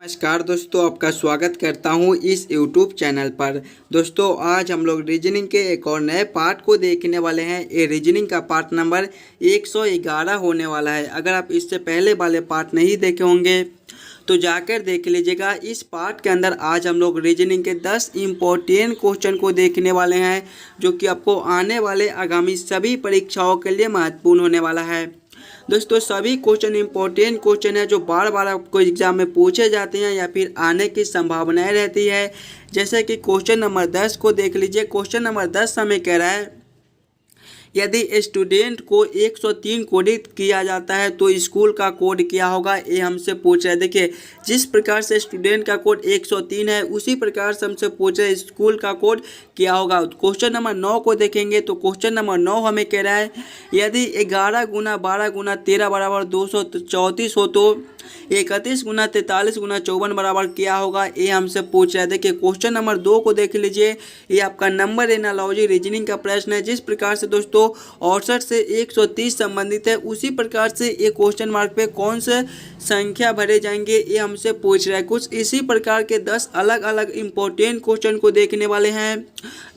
नमस्कार दोस्तों, आपका स्वागत करता हूं इस YouTube चैनल पर। दोस्तों आज हम लोग रीजनिंग के एक और नए पार्ट को देखने वाले हैं। ये रीजनिंग का पार्ट नंबर 111 होने वाला है। अगर आप इससे पहले वाले पार्ट नहीं देखे होंगे तो जाकर देख लीजिएगा। इस पार्ट के अंदर आज हम लोग रीजनिंग के 10 इम्पोर्टेंट क्वेश्चन को देखने वाले हैं, जो कि आपको आने वाले आगामी सभी परीक्षाओं के लिए महत्वपूर्ण होने वाला है। दोस्तों सभी क्वेश्चन इंपॉर्टेंट क्वेश्चन है जो बार बार आपको एग्जाम में पूछे जाते हैं या फिर आने की संभावनाएं रहती है। जैसे कि क्वेश्चन नंबर 10 को देख लीजिए। क्वेश्चन नंबर 10 हमें कह रहा है, यदि स्टूडेंट को 103 कोडित किया जाता है तो स्कूल का कोड क्या होगा, ये हमसे पूछ रहा है। देखिए जिस प्रकार से स्टूडेंट का कोड 103 है उसी प्रकार से हमसे पूछ रहे हैं स्कूल का कोड क्या होगा। क्वेश्चन नंबर 9 को देखेंगे तो क्वेश्चन नंबर 9 हमें कह रहा है, यदि 11 गुना 12 गुना 13 बराबर 234 हो तो 31 गुना 43 गुना 54 बराबर क्या होगा, ये हमसे पूछ रहा है। देखिए क्वेश्चन नंबर 2 को देख लीजिए। ये आपका नंबर एनालॉजी रीजनिंग का प्रश्न है। जिस प्रकार से दोस्तों 68 से 130 संबंधित है उसी प्रकार से ये क्वेश्चन मार्क पे कौन से संख्या भरे जाएंगे ये हमसे पूछ रहा है। कुछ इसी प्रकार के 10 अलग अलग इंपॉर्टेंट क्वेश्चन को देखने वाले हैं,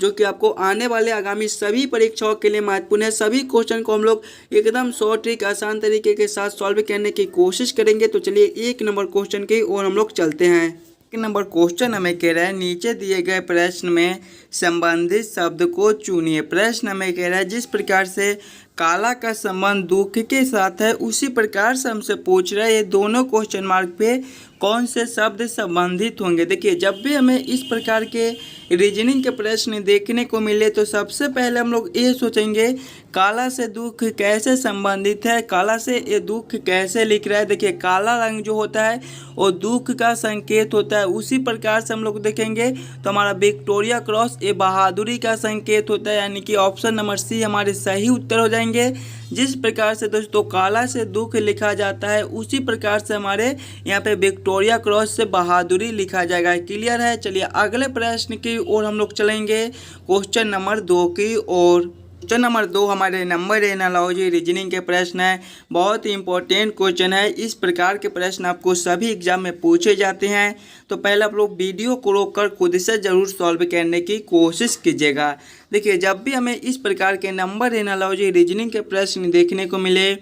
जो कि आपको आने वाले आगामी सभी परीक्षाओं के लिए महत्वपूर्ण है। सभी क्वेश्चन को हम लोग एकदम शॉर्ट ट्रिक आसान तरीके के साथ सॉल्व करने की कोशिश करेंगे। तो चलिए एक नंबर क्वेश्चन की ओर हम लोग चलते हैं। एक नंबर क्वेश्चन हमें कह रहा है, नीचे दिए गए प्रश्न में संबंधित शब्द को चुनिए। प्रश्न हमें कह रहा है, जिस प्रकार से काला का संबंध दुख के साथ है उसी प्रकार से हमसे पूछ रहा है ये दोनों क्वेश्चन मार्क पे कौन से शब्द संबंधित होंगे। देखिए जब भी हमें इस प्रकार के रीजनिंग के प्रश्न देखने को मिले तो सबसे पहले हम लोग ये सोचेंगे काला से दुख कैसे संबंधित है, काला से ये दुख कैसे लिख रहा है। देखिए काला रंग जो होता है वो दुख का संकेत होता है। उसी प्रकार से हम लोग देखेंगे तो हमारा विक्टोरिया क्रॉस ये बहादुरी का संकेत होता है, यानी कि ऑप्शन नंबर सी हमारे सही उत्तर हो जाएंगे। जिस प्रकार से दोस्तों काला से दुख लिखा जाता है उसी प्रकार से हमारे यहाँ पे विक्टोरिया क्रॉस से बहादुरी लिखा जाएगा। क्लियर है। चलिए अगले प्रश्न की ओर हम लोग चलेंगे, क्वेश्चन नंबर 2 की ओर। क्वेश्चन नंबर 2 हमारे नंबर एनालॉजी रीजनिंग के प्रश्न है। बहुत ही इंपॉर्टेंट क्वेश्चन है। इस प्रकार के प्रश्न आपको सभी एग्जाम में पूछे जाते हैं। तो पहले आप लोग वीडियो को रोककर खुद से ज़रूर सॉल्व करने की कोशिश कीजिएगा। देखिए जब भी हमें इस प्रकार के नंबर एनालॉजी रीजनिंग के प्रश्न देखने को मिले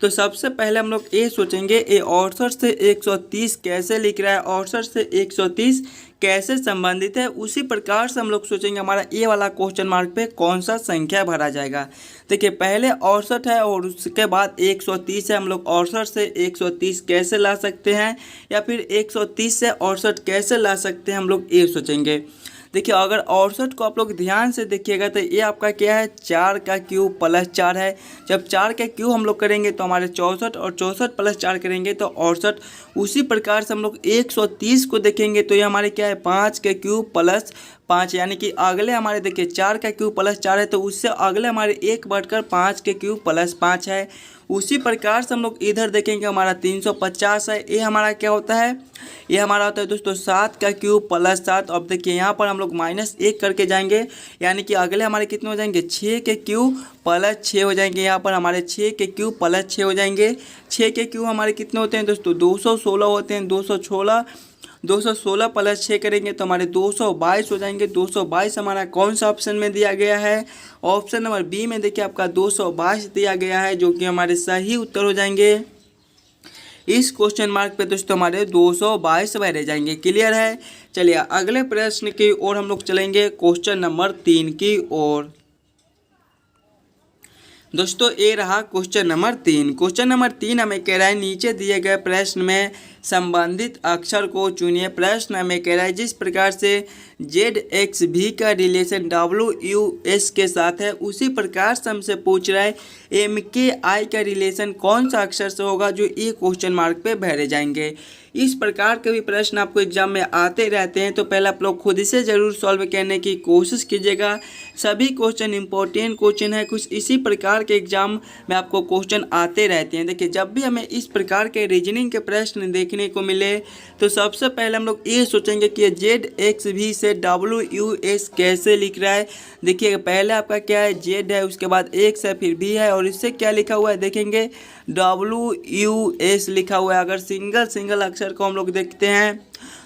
तो सबसे पहले हम लोग ये सोचेंगे ये 68 से 130 कैसे लिख रहा है, 68 से 130 कैसे संबंधित है। उसी प्रकार से हम लोग सोचेंगे हमारा ये वाला क्वेश्चन मार्क पे कौन सा संख्या भरा जाएगा। देखिए पहले 68 है और उसके बाद 130 है। हम लोग 68 से 130 कैसे ला सकते हैं या फिर 130 से 68 कैसे ला सकते हैं, हम लोग ये सोचेंगे। देखिए अगर 68 को आप लोग ध्यान से देखिएगा तो ये आपका क्या है, 4 का क्यूब प्लस 4 है। जब 4 का क्यूब हम लोग करेंगे तो हमारे 64 और 64 प्लस 4 करेंगे तो 68। उसी प्रकार से हम लोग 130 को देखेंगे तो ये हमारे क्या है, 5 के क्यूब प्लस 5, यानी कि अगले हमारे देखिए 4 का क्यूब प्लस 4 है तो उससे अगले हमारे 1 बढ़कर 5 के क्यूब प्लस 5 है। उसी प्रकार से हम लोग इधर देखेंगे हमारा 350 है। ये हमारा क्या होता है, ये हमारा होता है दोस्तों 7 का क्यूब प्लस 7। अब देखिए यहाँ पर हम लोग -1 करके जाएंगे, यानी कि अगले हमारे कितने हो जाएंगे, 6 के क्यूब प्लस 6 हो जाएंगे। यहाँ पर हमारे 6 के क्यूब प्लस 6 हो जाएंगे। 6 के क्यूब हमारे कितने होते हैं दोस्तों, 216 होते हैं। 216 प्लस 6 करेंगे तो हमारे 222 हो जाएंगे। 222 हमारा कौन सा ऑप्शन में दिया गया है, ऑप्शन नंबर बी में देखिए आपका 222 दिया गया है, जो कि हमारे सही उत्तर हो जाएंगे। इस क्वेश्चन मार्क पे दोस्तों हमारे 222 भरे जाएंगे। क्लियर है। चलिए अगले प्रश्न की ओर हम लोग चलेंगे, क्वेश्चन नंबर 3 की ओर। दोस्तों ये रहा क्वेश्चन नंबर 3। क्वेश्चन नंबर 3 हमें कह रहा है, नीचे दिए गए प्रश्न में संबंधित अक्षर को चुनिए। प्रश्न हमें कह रहा है, जिस प्रकार से ZXV का रिलेशन WUS के साथ है उसी प्रकार से हमसे पूछ रहा है MKI का रिलेशन कौन सा अक्षर से होगा, जो ये क्वेश्चन मार्क पे भरे जाएंगे। इस प्रकार के भी प्रश्न आपको एग्जाम में आते रहते हैं, तो पहले आप लोग खुद से ज़रूर सॉल्व करने की कोशिश कीजिएगा। सभी क्वेश्चन इंपॉर्टेंट क्वेश्चन है। कुछ इसी प्रकार के एग्जाम में आपको क्वेश्चन आते रहते हैं। देखिए जब भी हमें इस प्रकार के रीजनिंग के प्रश्न देखने को मिले तो सबसे पहले हम लोग ये सोचेंगे कि ZXV से WUS कैसे लिख रहा है। देखिए पहले आपका क्या है, Z है, उसके बाद X है, फिर V है और इससे क्या लिखा हुआ है देखेंगे WUS लिखा हुआ है। अगर सिंगल अक्षर अक्षर को हम लोग देखते हैं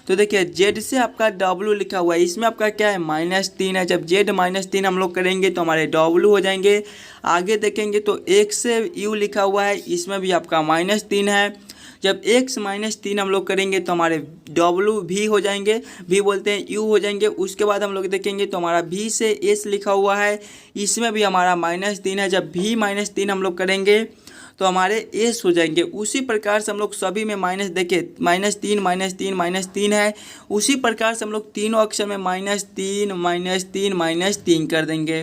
तो देखिए जेड से आपका डब्लू लिखा हुआ है, इसमें आपका क्या है -3 है। जब जेड -3 हम लोग करेंगे तो हमारे डब्लू हो जाएंगे। आगे देखेंगे तो एक से यू लिखा हुआ है, इसमें भी आपका -3 है। जब x -3 हम लोग करेंगे तो हमारे डब्लू भी हो जाएंगे, भी बोलते हैं यू हो जाएंगे। उसके बाद हम लोग देखेंगे तो हमारा भी से एस लिखा हुआ है, इसमें भी हमारा -3 है। जब भी -3 हम लोग करेंगे तो हमारे एस हो जाएंगे। उसी प्रकार से हम लोग सभी में माइनस देखिए -3 -3 -3 है, उसी प्रकार से हम लोग तीनों अक्षर में -3 -3 -3 कर देंगे।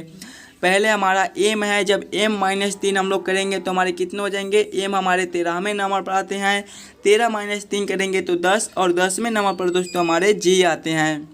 पहले हमारा एम है, जब m -3 हम लोग करेंगे तो हमारे कितने हो जाएंगे, एम हमारे 13वें नंबर पर आते हैं। 13 -3 करेंगे तो 10, और 10वें नंबर पर दोस्तों हमारे जी आते हैं।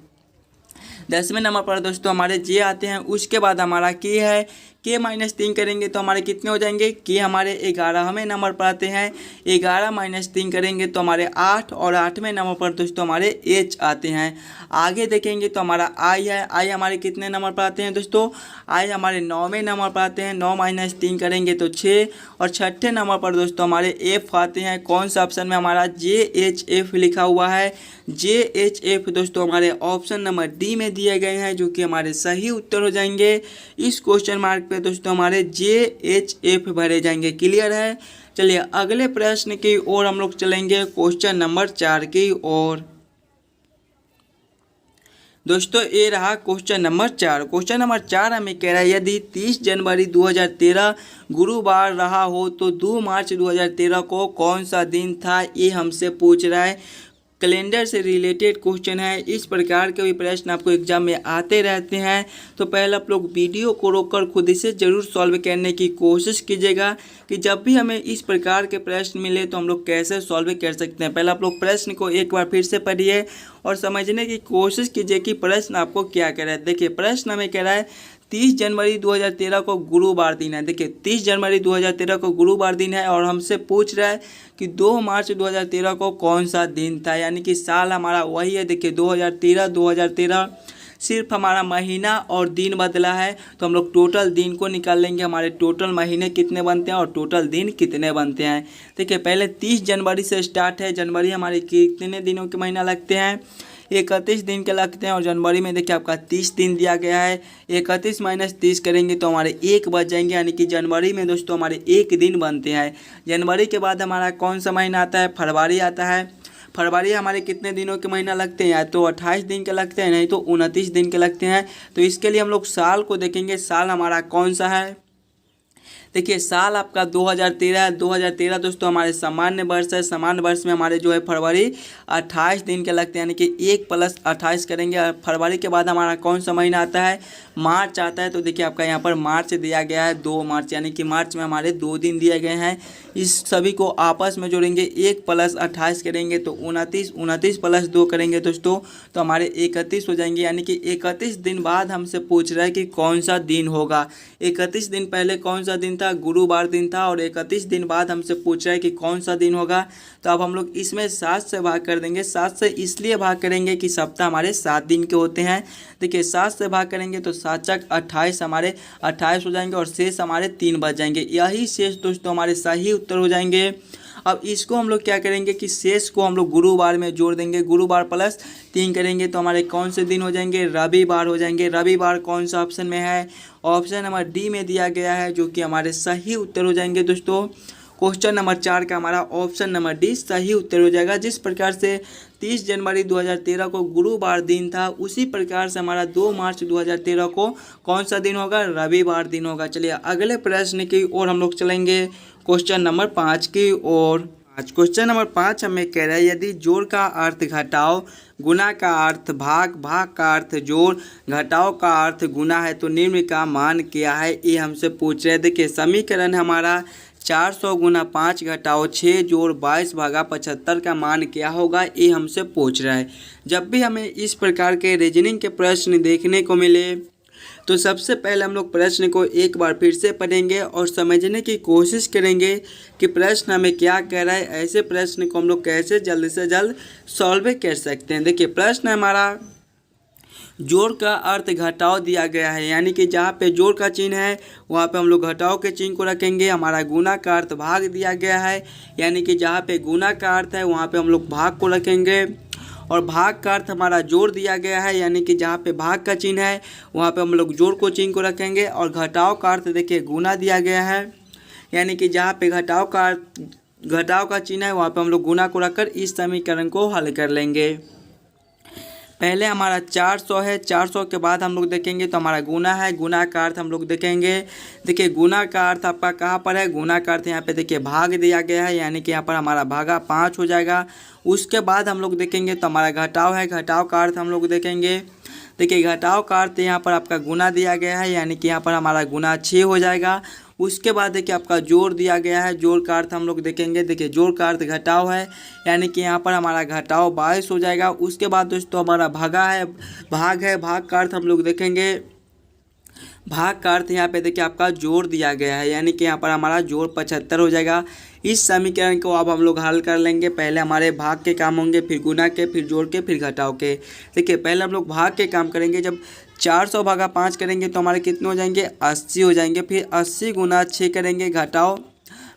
10वें नंबर पर दोस्तों हमारे जे आते हैं। उसके बाद हमारा के है, के -3 करेंगे तो हमारे कितने हो जाएंगे, के हमारे 11वें नंबर पर आते हैं। 11 -3 करेंगे तो हमारे 8, और 8वें नंबर पर दोस्तों हमारे एच आते हैं। आगे देखेंगे तो हमारा आई है, आई हमारे कितने नंबर पर आते हैं दोस्तों, आई हमारे 9वें नंबर पर आते हैं। 9 -3 करेंगे तो 6, और 6ठे नंबर पर दोस्तों हमारे एफ आते हैं। कौन सा ऑप्शन में हमारा JHF लिखा हुआ है, JHF दोस्तों हमारे ऑप्शन नंबर डी में दिए गए हैं, जो कि हमारे सही उत्तर हो जाएंगे। इस क्वेश्चन मार्क पे दोस्तों हमारे JHF भरे जाएंगे। क्लियर है। चलिए अगले प्रश्न की ओर हम लोग चलेंगे, क्वेश्चन नंबर 4 की ओर। दोस्तों ये रहा क्वेश्चन नंबर 4। क्वेश्चन नंबर 4 हमें कह रहा है यदि 30 जनवरी 2013 गुरुवार रहा हो तो 2 मार्च 2013 को कौन सा दिन था, ये हमसे पूछ रहा है। कैलेंडर से रिलेटेड क्वेश्चन है। इस प्रकार के भी प्रश्न आपको एग्जाम में आते रहते हैं, तो पहले आप लोग वीडियो को रोककर खुद इसे ज़रूर सॉल्व करने की कोशिश कीजिएगा कि जब भी हमें इस प्रकार के प्रश्न मिले तो हम लोग कैसे सॉल्व कर सकते हैं। पहले आप लोग प्रश्न को एक बार फिर से पढ़िए और समझने की कोशिश कीजिए कि प्रश्न आपको क्या कह रहा है। देखिए प्रश्न हमें कह रहा है 30 जनवरी 2013 को गुरुवार दिन है। देखिए 30 जनवरी 2013 को गुरुवार दिन है, और हमसे पूछ रहा है कि 2 मार्च 2013 को कौन सा दिन था, यानी कि साल हमारा वही है। देखिए 2013 सिर्फ हमारा महीना और दिन बदला है, तो हम लोग टोटल दिन को निकाल लेंगे। हमारे टोटल महीने कितने बनते हैं और टोटल दिन कितने बनते हैं। देखिए पहले 30 जनवरी से स्टार्ट है। जनवरी हमारे कितने दिनों के महीना लगते हैं, 31 दिन के लगते हैं, और जनवरी में देखिए आपका 30 दिन दिया गया है। 31 - 30 करेंगे तो हमारे 1 बच जाएंगे, यानी कि जनवरी में दोस्तों हमारे 1 दिन बनते हैं। जनवरी के बाद हमारा कौन सा महीना आता है, फरवरी आता है। फरवरी हमारे कितने दिनों के महीना लगते हैं, या तो 28 दिन के लगते हैं, नहीं तो 29 दिन के लगते हैं। तो इसके लिए हम लोग साल को देखेंगे, साल हमारा कौन सा है। देखिए साल आपका 2013 है। 2013 दोस्तों हमारे सामान्य वर्ष है। सामान्य वर्ष में हमारे जो है फरवरी 28 दिन के लगते हैं, यानी कि 1 + 28 करेंगे। फरवरी के बाद हमारा कौन सा महीना आता है, मार्च आता है। तो देखिए आपका यहाँ पर मार्च दिया गया है, 2 मार्च, यानी कि मार्च में हमारे 2 दिन दिए गए हैं। इस सभी को आपस में जोड़ेंगे, 1 + 28 करेंगे तो 29, 29 + 2 करेंगे दोस्तों तो हमारे 31 हो जाएंगे। यानी कि 31 दिन बाद हमसे पूछ रहा है कि कौन सा दिन होगा। 31 दिन पहले कौन सा दिन था, गुरुवार दिन था, और 31 दिन बाद हमसे पूछ रहा है कि कौन सा दिन होगा। तो अब हम लोग इसमें 7 से भाग कर देंगे। 7 से इसलिए भाग करेंगे कि सप्ताह हमारे 7 दिन के होते हैं। देखिए 7 से भाग करेंगे तो 7 × 28 हमारे 28 हो जाएंगे, और शेष हमारे 3 बच जाएंगे। यही शेष दोस्तों हमारे सही उत्तर हो जाएंगे। अब इसको हम लोग क्या करेंगे कि शेष को हम लोग गुरुवार में जोड़ देंगे। गुरुवार +3 करेंगे तो हमारे कौन से दिन हो जाएंगे, रविवार हो जाएंगे। रविवार कौन सा ऑप्शन में है, ऑप्शन नंबर डी में दिया गया है, जो कि हमारे सही उत्तर हो जाएंगे दोस्तों। क्वेश्चन नंबर 4 का हमारा ऑप्शन नंबर डी सही उत्तर हो जाएगा। जिस प्रकार से 30 जनवरी 2013 को गुरुवार दिन था, उसी प्रकार से हमारा 2 मार्च 2013 को कौन सा दिन होगा, रविवार दिन होगा। चलिए अगले प्रश्न की ओर हम लोग चलेंगे, क्वेश्चन नंबर 5 की ओर। आज क्वेश्चन नंबर 5 हमें कह रहा है यदि जोड़ का अर्थ घटाओ, गुना का अर्थ भाग, भाग का अर्थ जोड़, घटाओ का अर्थ गुना है तो निम्न का मान क्या है, ये हमसे पूछ रहे हैं। देखिए समीकरण हमारा 400 × 5 घटाओ 6 जोड़ 22 भागा 75 का मान क्या होगा, ये हमसे पूछ रहा है। जब भी हमें इस प्रकार के रीजनिंग के प्रश्न देखने को मिले तो सबसे पहले हम लोग प्रश्न को एक बार फिर से पढ़ेंगे और समझने की कोशिश करेंगे कि प्रश्न हमें क्या कह रहा है। ऐसे प्रश्न को हम लोग कैसे जल्द से जल्द सॉल्व कर सकते हैं। देखिए प्रश्न हमारा जोड़ का अर्थ घटाव दिया गया है, यानी कि जहाँ पे जोड़ का चिन्ह है वहाँ पे हम लोग घटाव के चिन्ह को रखेंगे। हमारा गुना का अर्थ भाग दिया गया है, यानी कि जहाँ पे गुना का अर्थ है वहाँ पे हम लोग भाग को रखेंगे। और भाग का अर्थ हमारा जोड़ दिया गया है, यानी कि जहाँ पे भाग का चिन्ह है वहाँ पे हम लोग जोड़ को चिन्ह को रखेंगे। और घटाव का अर्थ देखिए गुना दिया गया है, यानी कि जहाँ पे घटाव का चिन्ह है वहाँ पे हम लोग गुना को रखकर इस समीकरण को हल कर लेंगे। पहले हमारा 400 है, 400 के बाद हम लोग देखेंगे तो हमारा गुना है, गुना का अर्थ हम लोग देखेंगे। देखिए गुना का अर्थ आपका कहाँ पर है, गुना का अर्थ यहाँ पे देखिए भाग दिया गया है, यानी कि यहाँ पर हमारा भागा 5 हो जाएगा। उसके बाद हम लोग देखेंगे तो हमारा घटाव है, घटाव का अर्थ हम लोग देखेंगे। देखिए घटाव का अर्थ यहाँ पर आपका गुना दिया गया है, यानी कि यहाँ पर हमारा गुना 6 हो जाएगा। उसके बाद देखिए आपका जोड़ दिया गया है, जोड़ का अर्थ हम लोग देखेंगे। देखिए जोड़ का अर्थ घटाव है, यानी कि यहाँ पर हमारा घटाव 22 हो जाएगा। उसके बाद दोस्तों हमारा भागा है, भाग है, भाग का अर्थ हम लोग देखेंगे। भाग का अर्थ यहाँ पे देखिए आपका जोड़ दिया गया है, यानी कि यहाँ पर हमारा जोड़ 75 हो जाएगा। इस समीकरण को अब हम लोग हल कर लेंगे। पहले हमारे भाग के काम होंगे, फिर गुना के, फिर जोड़ के, फिर घटाव के। देखिए पहले हम लोग भाग के काम करेंगे। जब 400 भागा 5 करेंगे तो हमारे कितने हो जाएंगे, 80 हो जाएंगे। फिर 80 गुना 6 करेंगे, घटाव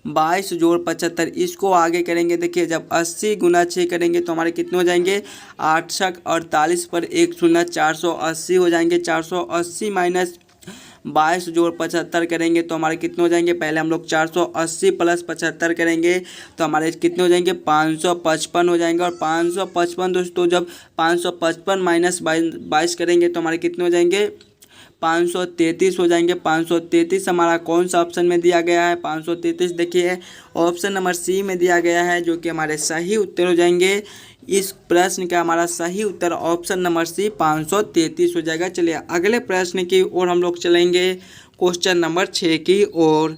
22 जोड़ 75, इसको आगे करेंगे। देखिए जब 80 गुना 6 करेंगे तो हमारे कितने हो जाएंगे, 8 छक 48 पर 1 शून्य 480 हो जाएंगे। 480 माइनस 22 जोड़ 75 करेंगे तो हमारे कितने हो जाएंगे, पहले हम लोग 480 प्लस 75 करेंगे तो हमारे कितने हो जाएंगे, 555 हो जाएंगे। और 555 दोस्तों जब 555 माइनस 22 करेंगे तो हमारे कितने हो जाएंगे, 533 हो जाएंगे। 533 हमारा कौन सा ऑप्शन में दिया गया है, 533 देखिए ऑप्शन नंबर सी में दिया गया है, जो कि हमारे सही उत्तर हो जाएंगे। इस प्रश्न का हमारा सही उत्तर ऑप्शन नंबर सी 533 हो जाएगा। चलिए अगले प्रश्न की ओर हम लोग चलेंगे, क्वेश्चन नंबर 6 की ओर।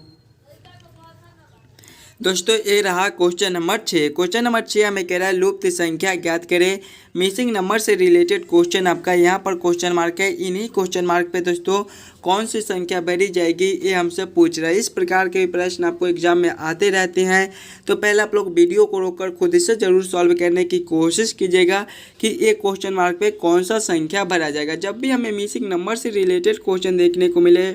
दोस्तों ये रहा क्वेश्चन नंबर 6। क्वेश्चन नंबर 6 हमें कह रहा है लुप्त संख्या ज्ञात करें। मिसिंग नंबर से रिलेटेड क्वेश्चन आपका यहाँ पर क्वेश्चन मार्क है। इन्हीं क्वेश्चन मार्क पे दोस्तों कौन सी संख्या भरी जाएगी ये हमसे पूछ रहा है। इस प्रकार के प्रश्न आपको एग्जाम में आते रहते हैं, तो पहले आप लोग वीडियो को रोककर खुद से ज़रूर सॉल्व करने की कोशिश कीजिएगा कि ये क्वेश्चन मार्क पे कौन सा संख्या भरा जाएगा। जब भी हमें मिसिंग नंबर से रिलेटेड क्वेश्चन देखने को मिले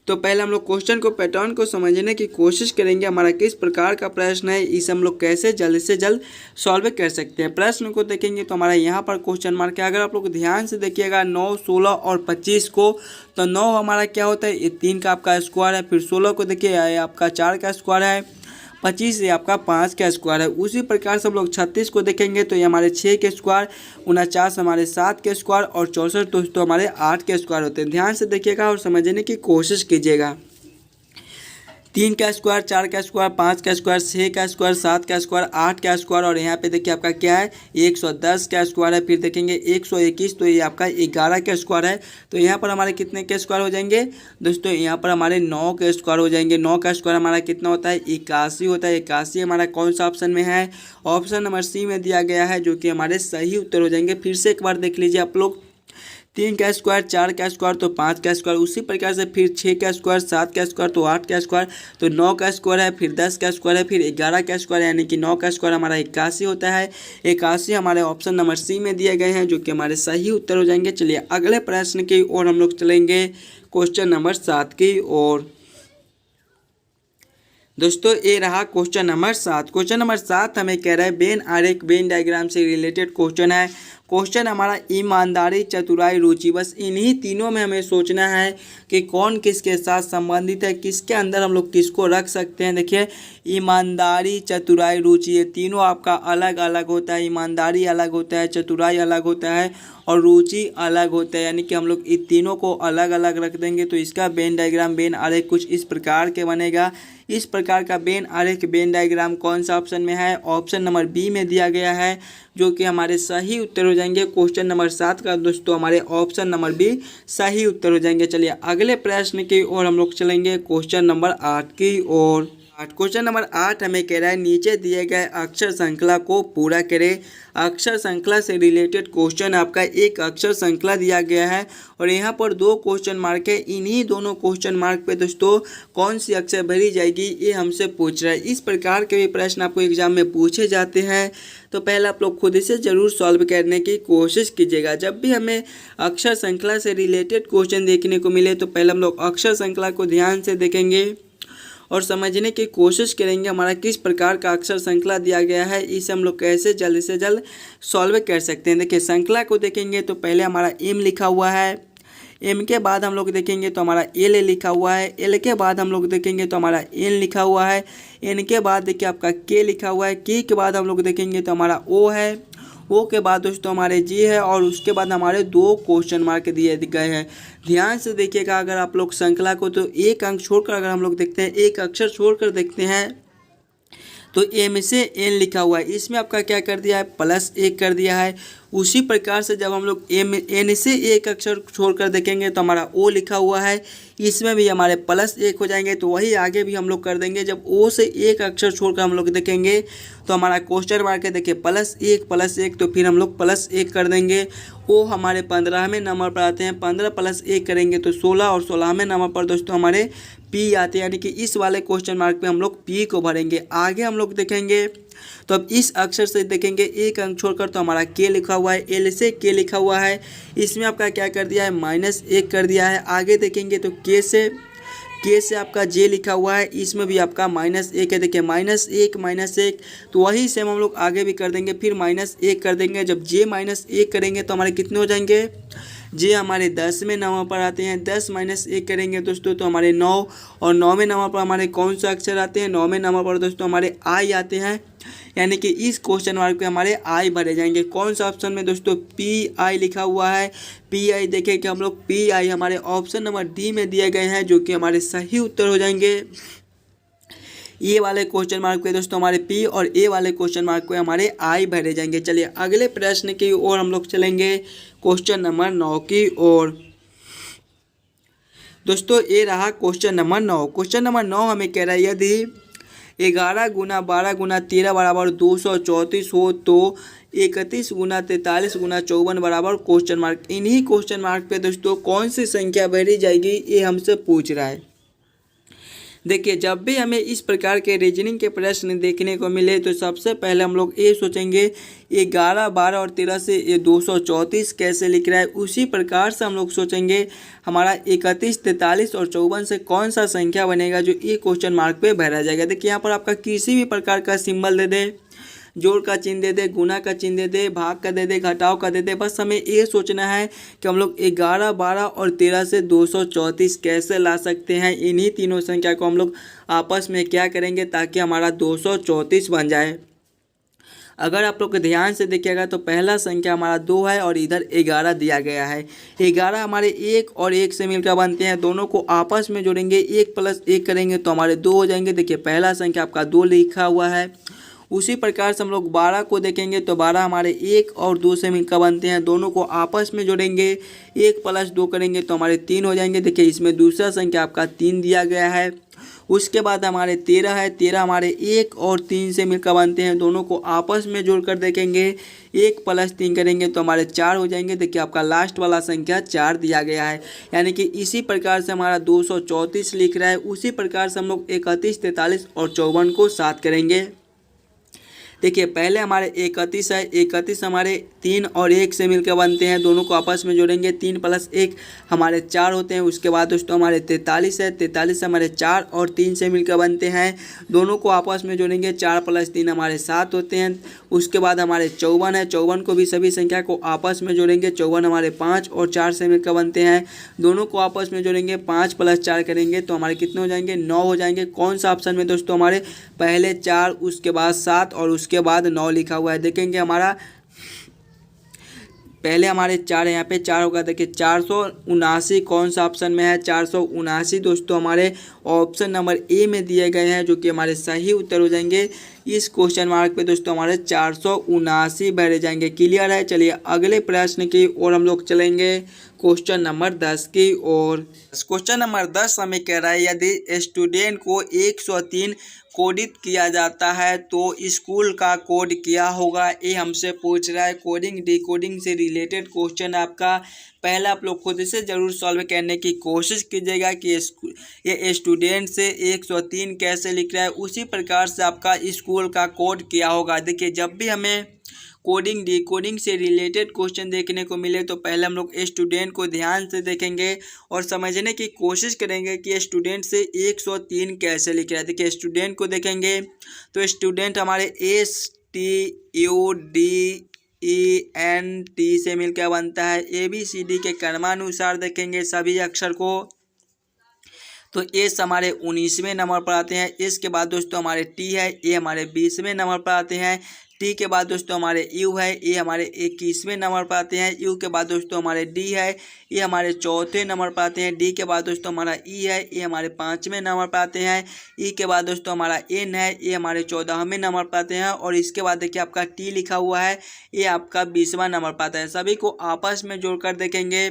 तो पहले हम लोग क्वेश्चन को पैटर्न को समझने की कोशिश करेंगे। हमारा किस प्रकार का प्रश्न है, इसे हम लोग कैसे जल्द से जल्द सॉल्व कर सकते हैं। प्रश्न को देखेंगे तो हमारा यहाँ पर क्वेश्चन मार्क है। अगर आप लोग ध्यान से देखिएगा 9, 16 और 25 को, तो 9 हमारा क्या होता है, ये 3 का आपका स्क्वायर है। फिर 16 को देखिए आपका 4 का स्क्वायर है। 25 ये आपका 5 का स्क्वायर है। उसी प्रकार से हम लोग 36 को देखेंगे तो ये हमारे 6 के स्क्वायर, 49 हमारे 7 के स्क्वायर और 64 दोस्तों हमारे 8 के स्क्वायर होते हैं। ध्यान से देखिएगा और समझने की कोशिश कीजिएगा। 3 का स्क्वायर, 4 का स्क्वायर, 5 का स्क्वायर, 6 का स्क्वायर, 7 का स्क्वायर, 8 का स्क्वायर और यहाँ पे देखिए आपका क्या है, 110 का स्क्वायर है। फिर देखेंगे 121 तो ये आपका 11 का स्क्वायर है। तो यहाँ पर हमारे कितने के स्क्वायर हो जाएंगे दोस्तों, यहाँ पर हमारे 9 के स्क्वायर हो जाएंगे। 9 का स्क्वायर हमारा कितना होता है, 81 होता है। 81 हमारा कौन सा ऑप्शन में है, ऑप्शन नंबर सी में दिया गया है, जो कि हमारे सही उत्तर हो जाएंगे। फिर से एक बार देख लीजिए आप लोग, 3 का स्क्वायर, 4 का स्क्वायर तो 5 का स्क्वायर, उसी प्रकार से फिर 6 का स्क्वायर, 7 का स्क्वायर तो 8 का स्क्वायर, तो 9 का स्क्वायर है, फिर 10 का स्क्वायर है, फिर 11 का स्क्वायर, यानी कि 9 का स्क्वायर हमारा 81 होता है। 81 हमारे ऑप्शन नंबर सी में दिए गए हैं, जो कि हमारे सही उत्तर हो जाएंगे। चलिए अगले प्रश्न की ओर हम लोग चलेंगे, क्वेश्चन नंबर 7 की ओर। दोस्तों ये रहा क्वेश्चन नंबर 7। क्वेश्चन नंबर 7 हमें कह रहा है वेन आरेख वेन डायग्राम से रिलेटेड क्वेश्चन है। क्वेश्चन हमारा ईमानदारी, चतुराई, रुचि, बस इन्हीं तीनों में हमें सोचना है कि कौन किसके साथ संबंधित है, किसके अंदर हम लोग किसको रख सकते हैं। देखिए ईमानदारी, चतुराई, रुचि, ये तीनों आपका अलग अलग होता है। ईमानदारी अलग होता है, चतुराई अलग होता है और रुचि अलग होता है, यानी कि हम लोग इन तीनों को अलग अलग रख देंगे तो इसका वेन डायग्राम, वेन आरेख कुछ इस प्रकार के बनेगा। इस प्रकार का वेन आरेख, वेन डायग्राम कौन सा ऑप्शन में है, ऑप्शन नंबर बी में दिया गया है, जो कि हमारे सही उत्तर हो जाएंगे। क्वेश्चन नंबर 7 का दोस्तों हमारे ऑप्शन नंबर बी सही उत्तर हो जाएंगे। चलिए अगले प्रश्न की ओर हम लोग चलेंगे, क्वेश्चन नंबर 8 की ओर। क्वेश्चन नंबर 8 हमें कह रहा है नीचे दिए गए अक्षर श्रृंखला को पूरा करें। अक्षर श्रृंखला से रिलेटेड क्वेश्चन आपका एक अक्षर श्रृंखला दिया गया है और यहाँ पर 2 क्वेश्चन मार्क है। इन्हीं दोनों क्वेश्चन मार्क पे दोस्तों कौन सी अक्षर भरी जाएगी ये हमसे पूछ रहा है। इस प्रकार के भी प्रश्न आपको एग्जाम में पूछे जाते हैं, तो पहले आप लोग खुद से ज़रूर सॉल्व करने की कोशिश कीजिएगा। जब भी हमें अक्षर श्रृंखला से रिलेटेड क्वेश्चन देखने को मिले तो पहले हम लोग अक्षर श्रृंखला को ध्यान से देखेंगे और समझने की कोशिश करेंगे हमारा किस प्रकार का अक्षर श्रृंखला दिया गया है, इसे हम लोग कैसे जल्द से जल्द सॉल्व कर सकते हैं। देखिए श्रृंखला को देखेंगे तो पहले हमारा एम लिखा हुआ है, एम के बाद हम लोग देखेंगे तो हमारा एल लिखा हुआ है, एल के बाद हम लोग देखेंगे तो हमारा एन लिखा हुआ है, एन के बाद देखिए आपका के लिखा हुआ है, के बाद हम लोग देखेंगे तो हमारा ओ है, ओ के बाद दोस्तों हमारे जी है और उसके बाद हमारे 2 क्वेश्चन मार्क दिए गए हैं। ध्यान से देखिएगा अगर आप लोग श्रृंखला को तो एक अंक छोड़कर अगर हम लोग देखते हैं, एक अक्षर छोड़कर देखते हैं तो एम से एन लिखा हुआ है, इसमें आपका क्या कर दिया है +1 कर दिया है। उसी प्रकार से जब हम लोग एन से एक अक्षर छोड़कर देखेंगे तो हमारा ओ लिखा हुआ है, इसमें भी हमारे +1 हो जाएंगे। तो वही आगे भी हम लोग कर देंगे। जब ओ से एक अक्षर छोड़कर हम लोग देखेंगे तो हमारा क्वेश्चन मार्क है देखिए +1 तो फिर हम लोग +1 कर देंगे। ओ हमारे 15वें नंबर पर आते हैं, 15 + 1 करेंगे तो 16 और 16वें नंबर पर दोस्तों हमारे पी आते हैं, यानी कि इस वाले क्वेश्चन मार्क पे हम लोग पी को भरेंगे। आगे हम लोग देखेंगे तो अब इस अक्षर से देखेंगे एक अंक छोड़कर तो हमारा के लिखा हुआ है, एल से के लिखा हुआ है, इसमें आपका क्या कर दिया है -1 कर दिया है। आगे देखेंगे तो के से आपका जे लिखा हुआ है, इसमें भी आपका -1 है। देखिए -1 तो वही सेम हम लोग आगे भी कर देंगे, फिर -1 कर देंगे। जब जे -1 करेंगे तो हमारे कितने हो जाएंगे, जे हमारे 10वें नंबर पर आते हैं, 10 - 1 करेंगे दोस्तों तो हमारे 9 और 9वें नंबर पर हमारे कौन से अक्षर आते हैं, 9वें नंबर पर दोस्तों हमारे आई आते हैं, यानी कि इस क्वेश्चन मार्क पे हमारे आई भरे जाएंगे। कौन सा ऑप्शन में दोस्तों पी आई लिखा हुआ है, पी आई देखें कि हम लोग पी आई हमारे ऑप्शन नंबर डी में दिए गए हैं, जो कि हमारे सही उत्तर हो जाएंगे। ए वाले क्वेश्चन मार्क पे दोस्तों हमारे पी और ए वाले क्वेश्चन मार्क पे हमारे आई भरे जाएंगे। चलिए अगले प्रश्न की ओर हम लोग चलेंगे, क्वेश्चन नंबर 9 की ओर। दोस्तों ये रहा क्वेश्चन नंबर 9। क्वेश्चन नंबर 9 हमें कह रहा है यदि 11 × 12 × 13 बराबर 234 हो तो 31 × 43 × 54 बराबर क्वेश्चन मार्क। इन्हीं क्वेश्चन मार्क पे दोस्तों कौन सी संख्या भरी जाएगी ये हमसे पूछ रहा है। देखिए जब भी हमें इस प्रकार के रीजनिंग के प्रश्न देखने को मिले तो सबसे पहले हम लोग ये सोचेंगे 11, 12 और 13 से ये 234 कैसे लिख रहा है। उसी प्रकार से हम लोग सोचेंगे हमारा 31, 43 और 54 से कौन सा संख्या बनेगा जो ये क्वेश्चन मार्क पे भरा जाएगा। देखिए यहाँ पर आपका किसी भी प्रकार का सिंबल दे दे, जोड़ का चिन्ह दे दे, गुना का चिन्ह दे दे, भाग का दे दे, घटाव का दे दे, बस हमें ये सोचना है कि हम लोग 11, 12 और 13 से 234 कैसे ला सकते हैं। इन्हीं तीनों संख्या को हम लोग आपस में क्या करेंगे ताकि हमारा 234 बन जाए। अगर आप लोग ध्यान से देखिएगा तो पहला संख्या हमारा 2 है और इधर 11 दिया गया है। 11 हमारे 1 और 1 से मिलकर बनते हैं, दोनों को आपस में जोड़ेंगे, 1 + 1 करेंगे तो हमारे 2 हो जाएंगे। देखिए पहला संख्या आपका 2 लिखा हुआ है। उसी प्रकार से हम लोग 12 को देखेंगे तो 12 हमारे 1 और 2 से मिलकर बनते हैं, दोनों को आपस में जोड़ेंगे, 1 + 2 करेंगे तो हमारे 3 हो जाएंगे। देखिए इसमें दूसरा संख्या आपका 3 दिया गया है। उसके बाद हमारे 13 है, 13 हमारे 1 और 3 से मिलकर बनते हैं, दोनों को आपस में जोड़कर देखेंगे, 1 + 3 करेंगे तो हमारे 4 हो जाएंगे। देखिए आपका लास्ट वाला संख्या 4 दिया गया है, यानी कि इसी प्रकार से हमारा 234 लिख रहा है। उसी प्रकार से हम लोग 31, 43 और 54 को साथ करेंगे। देखिए पहले हमारे 31 है, 31 हमारे 3 और 1 से मिलकर बनते हैं, दोनों को आपस में जोड़ेंगे, 3 + 1 हमारे 4 होते हैं। उसके बाद दोस्तों हमारे 43 है, 43 हमारे 4 और 3 से मिलकर बनते हैं, दोनों को आपस में जोड़ेंगे, 4 + 3 हमारे 7 होते हैं। उसके बाद हमारे 54 है, 54 को भी सभी संख्या को आपस में जोड़ेंगे, 54 हमारे 5 और 4 से मिलकर बनते हैं, दोनों को आपस में जोड़ेंगे, 5 + 4 करेंगे तो हमारे कितने हो जाएंगे, 9 हो जाएंगे। कौन सा ऑप्शन में दोस्तों हमारे पहले 4 उसके बाद 7 और उसके बाद 9 लिखा हुआ है। देखेंगे हमारा पहले हमारे 4 है, यहाँ पे 4 होगा। देखिए 479 कौन सा ऑप्शन में है, 479 दोस्तों हमारे ऑप्शन नंबर ए में दिए गए हैं, जो कि हमारे सही उत्तर हो जाएंगे। इस क्वेश्चन मार्क पे दोस्तों हमारे 479 भरे जाएंगे। क्लियर है। चलिए अगले प्रश्न की ओर हम लोग चलेंगे, क्वेश्चन नंबर 10 की ओर। क्वेश्चन नंबर 10 हमें कह रहा है यदि स्टूडेंट को 103 कोडित किया जाता है तो स्कूल का कोड क्या होगा, ये हमसे पूछ रहा है। कोडिंग डिकोडिंग से रिलेटेड क्वेश्चन आपका। पहले आप लोग खुद से ज़रूर सॉल्व करने की कोशिश कीजिएगा कि ये स्टूडेंट से 103 कैसे लिख रहा है, उसी प्रकार से आपका स्कूल का कोड क्या होगा। देखिए, जब भी हमें कोडिंग डिकोडिंग से रिलेटेड क्वेश्चन देखने को मिले तो पहले हम लोग स्टूडेंट को ध्यान से देखेंगे और समझने की कोशिश करेंगे कि स्टूडेंट से 103 कैसे लिख रहा है। देखिए, स्टूडेंट को देखेंगे तो स्टूडेंट हमारे STUDENT से मिलकर बनता है। ABCD के क्रमानुसार देखेंगे सभी अक्षर को तो एस हमारे 19वें नंबर पर आते हैं। इसके बाद दोस्तों हमारे टी है, ये हमारे 20वें नंबर पर आते हैं। टी के बाद दोस्तों हमारे यू है, ये हमारे 21वें नंबर पर आते हैं। यू के बाद दोस्तों हमारे डी है, ये हमारे चौथे नंबर पर आते हैं। डी के बाद दोस्तों हमारा ई है, ये हमारे 5वें नंबर पर आते हैं। ई के बाद दोस्तों हमारा एन है, ये हमारे 14वें नंबर पर आते हैं। और इसके बाद देखिए आपका टी लिखा हुआ है, ये आपका 20वां नंबर पर आता है। सभी को आपस में जोड़कर देखेंगे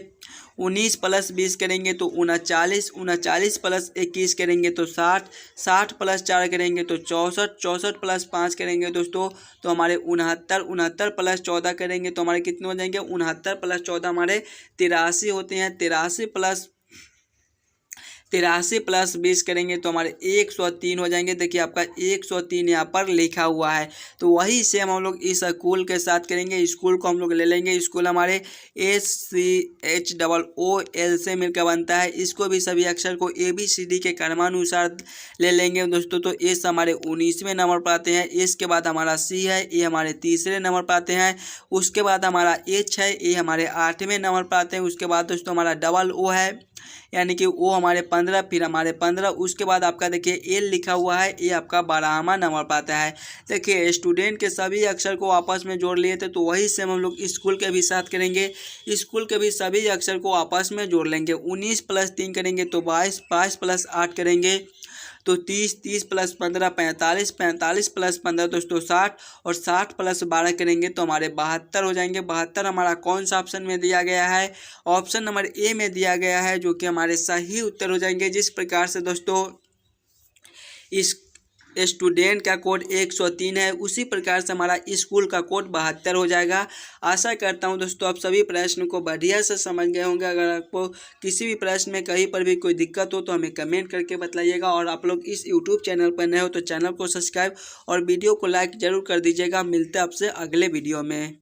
19 + 20 करेंगे तो 39, 39 + 21 करेंगे तो 60, 60 + 4 करेंगे तो 64, 64 + 5 करेंगे दोस्तों तो हमारे 69, 69 + 14 करेंगे तो हमारे कितने हो जाएंगे, 69 + 14 हमारे 83 होते हैं। 83 + 20 करेंगे तो हमारे 103 हो जाएंगे। देखिए आपका 103 यहाँ पर लिखा हुआ है। तो वही सेम हम लोग इस स्कूल के साथ करेंगे। स्कूल को हम लोग ले लेंगे। स्कूल हमारे SCHOOL से मिलकर बनता है। इसको भी सभी अक्षर को ABCD के क्रमानुसार ले लेंगे दोस्तों। तो एस हमारे 19वें नंबर पर आते हैं। एस के बाद हमारा सी है, ये हमारे 3रे नंबर पर आते हैं। उसके बाद हमारा एच है, ये हमारे 8वें नंबर पर आते हैं। उसके बाद दोस्तों हमारा डबल ओ है, यानी कि वो हमारे 15, फिर हमारे 15। उसके बाद आपका देखिए एल लिखा हुआ है, ये आपका 12वां नंबर पर आता है। देखिए, स्टूडेंट के सभी अक्षर को आपस में जोड़ लिए थे तो वही सेम हम लोग स्कूल के भी साथ करेंगे। स्कूल के भी सभी अक्षर को आपस में जोड़ लेंगे। 19 + 3 करेंगे तो 22, 22 + 8 करेंगे तो 30, 30 + 15 45, 45 + 15 दोस्तों 60 और 60 + 12 करेंगे तो हमारे 72 हो जाएंगे। 72 हमारा कौन सा ऑप्शन में दिया गया है, ऑप्शन नंबर ए में दिया गया है, जो कि हमारे सही उत्तर हो जाएंगे। जिस प्रकार से दोस्तों इस स्टूडेंट का कोड 103 है, उसी प्रकार से हमारा स्कूल का कोड 72 हो जाएगा। आशा करता हूं दोस्तों आप सभी प्रश्न को बढ़िया से समझ गए होंगे। अगर आपको किसी भी प्रश्न में कहीं पर भी कोई दिक्कत हो तो हमें कमेंट करके बताइएगा। और आप लोग इस यूट्यूब चैनल पर नए हो तो चैनल को सब्सक्राइब और वीडियो को लाइक ज़रूर कर दीजिएगा। मिलते हैं आपसे अगले वीडियो में।